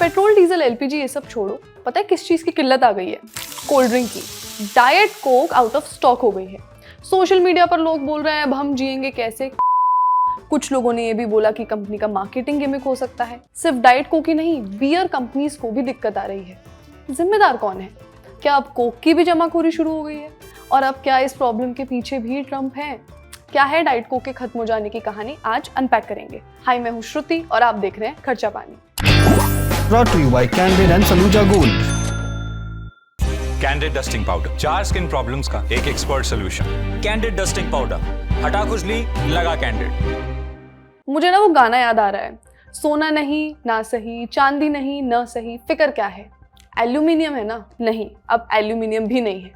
Petrol, diesel, LPG ये सब छोड़ो, पता है किस चीज़ की किल्लत आ गई है? कोल्ड ड्रिंक की। Diet Coke out of stock हो गई है। सोशल मीडिया पर लोग बोल रहे हैं अब हम जिएंगे कैसे। कुछ लोगों ने ये भी बोला कि कंपनी का मार्केटिंग गिमिक हो सकता है। सिर्फ डाइट कोक ही नहीं, बियर कंपनीज को भी दिक्कत आ रही है। जिम्मेदार कौन है? क्या अब कोक की भी जमाखोरी शुरू हो गई है? और अब क्या इस प्रॉब्लम के पीछे भी ट्रम्प है? क्या है डाइट कोक के खत्म हो जाने की कहानी, आज अनपैक करेंगे। हाय, मैं हूँ श्रुति और आप देख रहे हैं खर्चा पानी। Brought to you by Candid and Saluja Gold. Candid dusting powder, 4 skin problems का एक expert solution. Candid dusting powder, हटा खुजली, लगा कैंडिड। मुझे ना वो गाना याद आ रहा है, सोना नहीं ना सही, चांदी नहीं न सही, फिक्र क्या है। एल्यूमिनियम है ना? नहीं, अब एल्यूमिनियम भी नहीं है।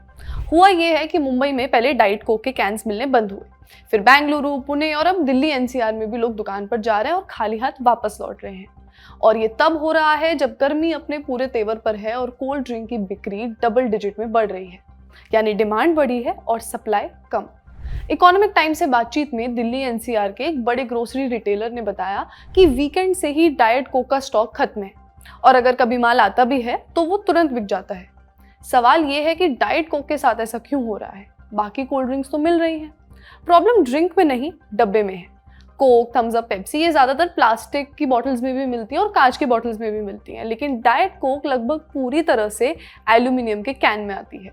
हुआ ये है कि मुंबई में पहले डाइट कोक के कैंस मिलने बंद हुए, फिर बेंगलुरु, पुणे और अब दिल्ली एनसीआर में भी लोग दुकान पर जा रहे हैं और खाली हाथ वापस लौट रहे हैं। और ये तब हो रहा है जब गर्मी अपने पूरे तेवर पर है और कोल्ड ड्रिंक की बिक्री डबल डिजिट में बढ़ रही है, यानी डिमांड बढ़ी है और सप्लाई कम। इकोनॉमिक टाइम्स से बातचीत में दिल्ली एनसीआर के एक बड़े ग्रोसरी रिटेलर ने बताया कि वीकेंड से ही डाइट कोक का स्टॉक खत्म है और अगर कभी माल आता भी है तो वो तुरंत बिक जाता है। सवाल ये है कि डाइट कोक के साथ ऐसा क्यों हो रहा है? बाकी कोल्ड ड्रिंक्स तो मिल रही हैं। प्रॉब्लम ड्रिंक में नहीं, डब्बे में है। कोक, थम्स अप, पेप्सी ये ज़्यादातर प्लास्टिक की बॉटल्स में भी मिलती हैं और कांच की बॉटल्स में भी मिलती हैं, लेकिन डाइट कोक लगभग पूरी तरह से एल्यूमिनियम के कैन में आती है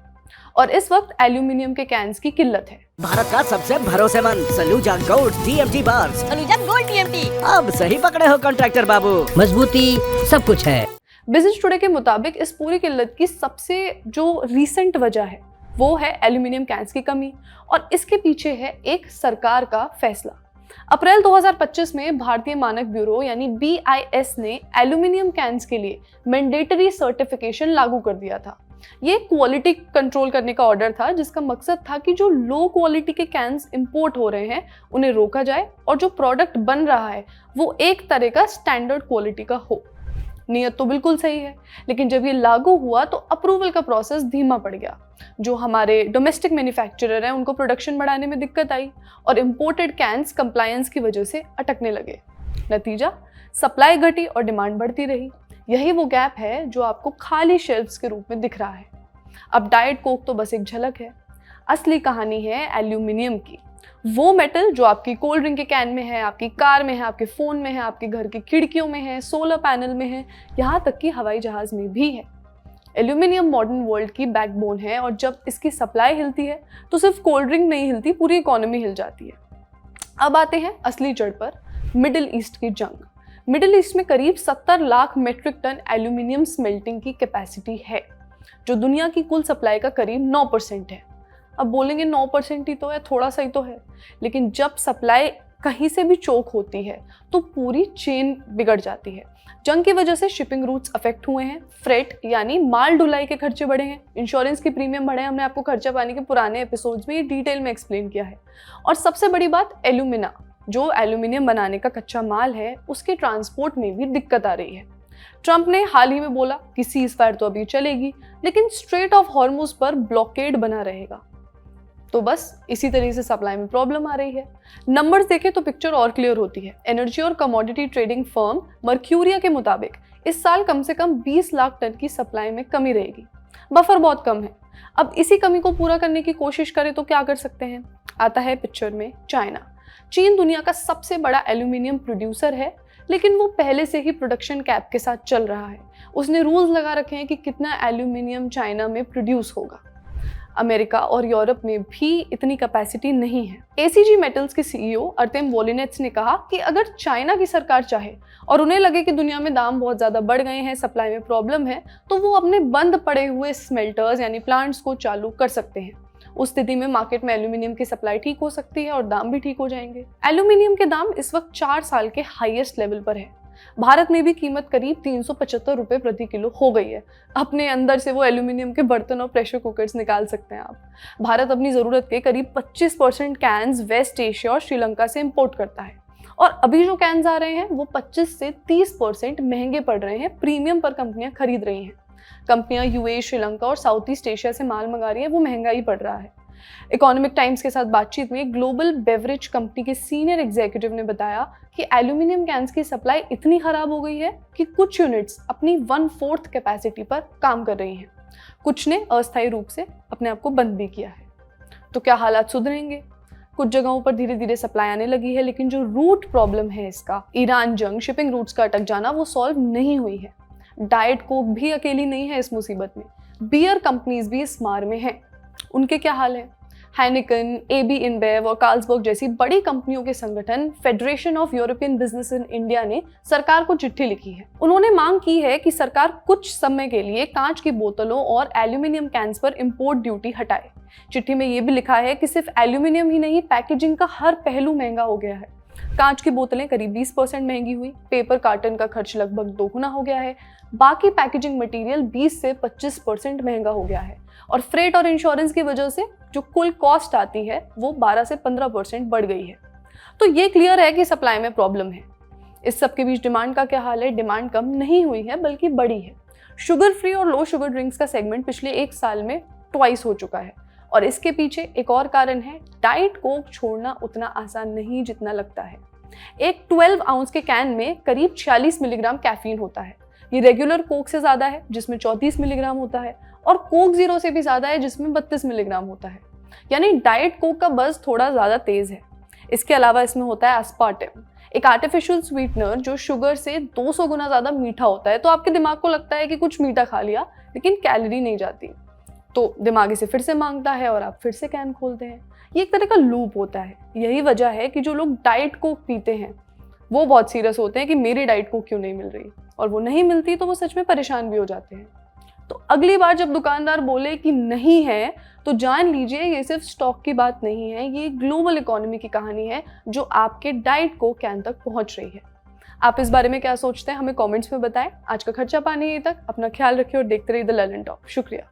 और इस वक्त एल्यूमिनियम के कैन्स की किल्लत है। भारत का सबसे भरोसेमंद Saluja gold TMT bars. Saluja gold TMT. अब सही पकड़े हो कॉन्ट्रैक्टर बाबू, मजबूती सब कुछ है। बिजनेस टुडे के मुताबिक इस पूरी किल्लत की सबसे जो रीसेंट वजह है वो है एल्यूमिनियम कैन्स की कमी और इसके पीछे है एक सरकार का फैसला। अप्रैल 2025 में भारतीय मानक ब्यूरो यानी BIS ने एल्यूमिनियम कैन्स के लिए मैंडेटरी सर्टिफिकेशन लागू कर दिया था। ये क्वालिटी कंट्रोल करने का ऑर्डर था जिसका मकसद था कि जो लो क्वालिटी के कैन्स इंपोर्ट हो रहे हैं उन्हें रोका जाए और जो प्रोडक्ट बन रहा है वो एक तरह का स्टैंडर्ड क्वालिटी का हो। नियत तो बिल्कुल सही है, लेकिन जब ये लागू हुआ तो अप्रूवल का प्रोसेस धीमा पड़ गया। जो हमारे डोमेस्टिक मैन्युफैक्चरर हैं उनको प्रोडक्शन बढ़ाने में दिक्कत आई और इंपोर्टेड कैन्स कंप्लायंस की वजह से अटकने लगे। नतीजा, सप्लाई घटी और डिमांड बढ़ती रही। यही वो गैप है जो आपको खाली शेल्फ्स के रूप में दिख रहा है। अब डाइट कोक तो बस एक झलक है, असली कहानी है एल्यूमिनियम की। वो मेटल जो आपकी कोल्ड ड्रिंक के कैन में है, आपकी कार में है, आपके फ़ोन में है, आपके घर की खिड़कियों में है, सोलर पैनल में है, यहाँ तक कि हवाई जहाज़ में भी है। एल्यूमिनियम मॉडर्न वर्ल्ड की बैकबोन है और जब इसकी सप्लाई हिलती है तो सिर्फ कोल्ड ड्रिंक नहीं हिलती, पूरी इकोनॉमी हिल जाती है। अब आते हैं असली जड़ पर, मिडिल ईस्ट की जंग। मिडिल ईस्ट में करीब 70 lakh metric tonne aluminium smelting की कैपेसिटी है, जो दुनिया की कुल सप्लाई का करीब 9% है। अब बोलेंगे 9% ही तो है, थोड़ा सा ही तो है, लेकिन जब सप्लाई कहीं से भी चोक होती है तो पूरी चेन बिगड़ जाती है। जंग की वजह से शिपिंग रूट्स अफेक्ट हुए हैं, फ्रेट यानी माल ढुलाई के खर्चे बढ़े हैं, इंश्योरेंस की प्रीमियम बढ़े हैं। हमने आपको खर्चा पानी के पुराने एपिसोड्स में ये डिटेल में एक्सप्लेन किया है। और सबसे बड़ी बात, एल्यूमिना जो एल्यूमिनियम बनाने का कच्चा माल है उसके ट्रांसपोर्ट में भी दिक्कत आ रही है। ट्रंप ने हाल ही में बोला कि सीज फायर तो अभी चलेगी लेकिन स्ट्रेट ऑफ हॉर्मुज पर ब्लॉकेड बना रहेगा। तो बस इसी तरीके से सप्लाई में प्रॉब्लम आ रही है। नंबर्स देखें तो पिक्चर और क्लियर होती है। एनर्जी और कमोडिटी ट्रेडिंग फर्म मर्क्यूरिया के मुताबिक इस साल कम से कम 20 लाख टन की सप्लाई में कमी रहेगी। बफर बहुत कम है। अब इसी कमी को पूरा करने की कोशिश करें तो क्या कर सकते हैं? आता है पिक्चर में चाइना। चीन दुनिया का सबसे बड़ा एल्यूमिनियम प्रोड्यूसर है, लेकिन वो पहले से ही प्रोडक्शन कैप के साथ चल रहा है। उसने रूल्स लगा रखे हैं कि कितना एल्यूमिनियम चाइना में प्रोड्यूस होगा। अमेरिका और यूरोप में भी इतनी कैपेसिटी नहीं है। ACG मेटल्स के CEO अर्तेम वोलिनेट्स ने कहा कि अगर चाइना की सरकार चाहे और उन्हें लगे कि दुनिया में दाम बहुत ज़्यादा बढ़ गए हैं, सप्लाई में प्रॉब्लम है, तो वो अपने बंद पड़े हुए स्मेल्टर्स यानी प्लांट्स को चालू कर सकते हैं। उस स्थिति में मार्केट में एल्यूमिनियम की सप्लाई ठीक हो सकती है और दाम भी ठीक हो जाएंगे। एल्यूमिनियम के दाम इस वक्त 4 साल के हाईएस्ट लेवल पर है। भारत में भी कीमत करीब 375 रुपये प्रति किलो हो गई है। अपने अंदर से वो एल्यूमिनियम के बर्तन और प्रेशर कुकर्स निकाल सकते हैं आप। भारत अपनी ज़रूरत के करीब 25% कैन्स वेस्ट एशिया और श्रीलंका से इंपोर्ट करता है और अभी जो कैन्स आ रहे हैं वो 25 से 30% महंगे पड़ रहे हैं। प्रीमियम पर कंपनियां खरीद रही हैं। कंपनियां UAE, श्रीलंका और साउथ ईस्ट एशिया से माल मंगा रही है, वो महंगा ही पड़ रहा है। इकोनॉमिक टाइम्स के साथ बातचीत में ग्लोबल बेवरेज कंपनी के सीनियर एग्जीक्यूटिव ने बताया कि एल्यूमिनियम कैंस की सप्लाई इतनी खराब हो गई है कि कुछ यूनिट्स अपनी 1/4 कैपेसिटी पर काम कर रही हैं। कुछ ने अस्थायी रूप से अपने आप को बंद भी किया है। तो क्या हालात सुधरेंगे? कुछ जगहों पर धीरे धीरे सप्लाई आने लगी है, लेकिन जो रूट प्रॉब्लम है इसका, ईरान जंग, शिपिंग रूट्स का अटक जाना, वो सॉल्व नहीं हुई है। डाइट कोक भी अकेली नहीं है इस मुसीबत में, बियर कंपनीज भी इस मार में हैं। उनके क्या हाल है? हैनिकन, AB InBev और कार्लसबर्ग जैसी बड़ी कंपनियों के संगठन federation of European business in India ने सरकार को चिट्ठी लिखी है। उन्होंने मांग की है कि सरकार कुछ समय के लिए कांच की बोतलों और एल्यूमिनियम कैंस पर इंपोर्ट ड्यूटी हटाए। चिट्ठी में ये भी लिखा है कि सिर्फ एल्यूमिनियम ही नहीं, पैकेजिंग का हर पहलू महंगा हो गया है। कांच की बोतलें करीब 20% महंगी हुई, पेपर कार्टन का खर्च लगभग 2 गुना हो गया है, बाकी पैकेजिंग मटेरियल 20 से 25% महंगा हो गया है, और फ्रेट और इंश्योरेंस की वजह से जो कुल कॉस्ट आती है वो 12 से 15% बढ़ गई है। तो ये क्लियर है कि सप्लाई में प्रॉब्लम है। इस सब के बीच डिमांड का क्या हाल है? डिमांड कम नहीं हुई है बल्कि बढ़ी है। शुगर फ्री और लो शुगर ड्रिंक्स का सेगमेंट पिछले 1 साल में ट्वाइस हो चुका है, और इसके पीछे एक और कारण है, डाइट कोक छोड़ना उतना आसान नहीं जितना लगता है। एक 12 आउंस के कैन में करीब 46 मिलीग्राम कैफीन होता है। ये रेगुलर कोक से ज़्यादा है जिसमें 34 मिलीग्राम होता है, और कोक जीरो से भी ज़्यादा है जिसमें 32 मिलीग्राम होता है। यानी डाइट कोक का बज़ थोड़ा ज़्यादा तेज़ है। इसके अलावा इसमें होता है एस्पार्टेम, एक आर्टिफिशियल स्वीटनर जो शुगर से 200 गुना ज़्यादा मीठा होता है। तो आपके दिमाग को लगता है कि कुछ मीठा खा लिया, लेकिन कैलोरी नहीं जाती, तो दिमाग इसे फिर से मांगता है और आप फिर से कैन खोलते हैं। ये एक तरह का लूप होता है। यही वजह है कि जो लोग डाइट कोक पीते हैं वो बहुत सीरियस होते हैं कि मेरी डाइट कोक क्यों नहीं मिल रही, और वो नहीं मिलती तो वो सच में परेशान भी हो जाते हैं। तो अगली बार जब दुकानदार बोले कि नहीं है, तो जान लीजिए ये सिर्फ स्टॉक की बात नहीं है, ये ग्लोबल इकोनॉमी की कहानी है जो आपके डाइट कोक कैन तक पहुंच रही है। आप इस बारे में क्या सोचते हैं, हमें कमेंट्स में बताएं। आज का खर्चा पानी यहीं तक। अपना ख्याल रखिए और देखते रहिए द लर्निंग टॉप। शुक्रिया।